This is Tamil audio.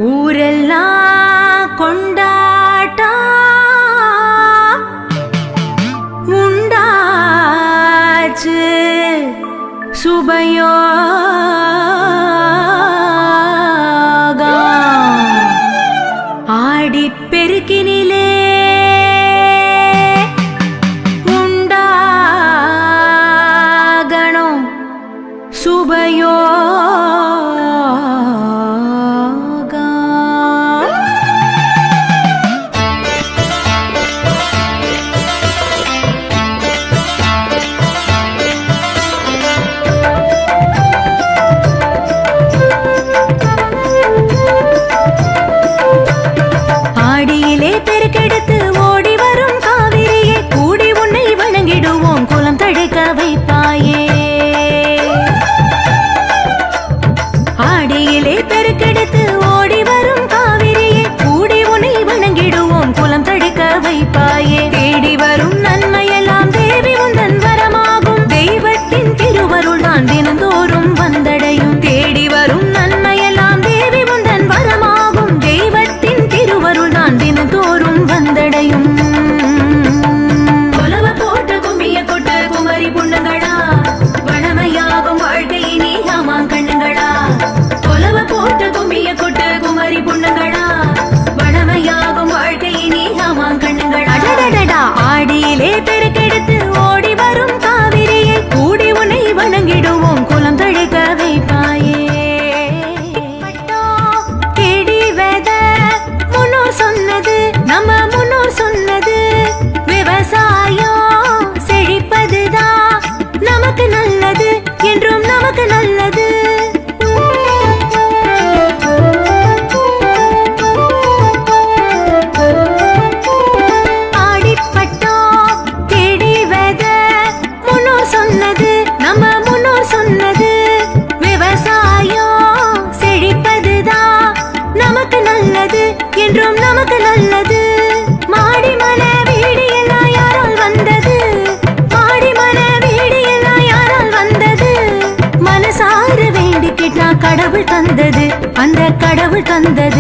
ஊரெல்லாம் கொண்டாட்டா உண்டாச்சு சுபயோகா ஆடிப் பெருக்கினிலே உண்டாகணும் சுபயோகா. ஆடியிலே பெருக்கெடுத்து ஓடி வரும் காவிரியே, கூடி உன்னை வணங்கிடுவோம் குலம் தழைக்க வைப்பாயே. ஆடியிலே பெருக்கெடுத்து ஓடி வரும் காவிரியே, கூடி உன்னை வணங்கிடுவோம் குலம் தழைக்க வைப்பாயே. தேடி வரும் நன்மையெல்லாம் தேவி உந்தன் வரமாகும், தெய்வத்தின் திருவருள் தான் தினந்தோறும் வந்தடையும். தேடி வரும் நன்மையெல்லாம் தேவி உந்தன் வரமாகும், தெய்வத்தின் திருவருள் தான் தினந்தோறும் வந்தடையும். கொலவ போட்ட கும்மிய கொட்ட குமரி புண்ணங்களா, வளமையாகும் வாழ்க்கையினே ஆமாம் கண்ணுங்களா. கொலவ போட்ட கும்மிய கொட்ட குமரி புண்ணங்களா, வளமையாகும் வாழ்க்கையினே ஆமாம் கண்ணுங்களா. அடடடடா ஆடியிலே பெருக்கெடுத்து ஓடி வரும் காவிரியை, கூடி உன்னை வணங்கிடுவோம் குலம் தழைக்க வைப்பாயே. தேடி வெத முன்னோர் சொன்னது, நம்ம முன்னோர் சொன்னது, விவசாயம் செழிப்பதுதான் நமக்கு நல்லது, என்றும் நமக்கு நல்லது. ஆடிப்பட்டோம் தேடி வெத முன்னோர் சொன்னது, நம்ம முன்னோர் சொன்னது, விவசாயம் செழிப்பதுதான் நமக்கு நல்லது, என்றும் நமக்கு நல்லது. மாடி மலை வீடு எல்லாம் யாரால் வந்தது, மாடி மலை வீடு எல்லாம் யாரால் வந்தது, மனசார வேண்டிக்கிட்டா கடவுள் தந்தது, அந்த கடவுள் தந்தது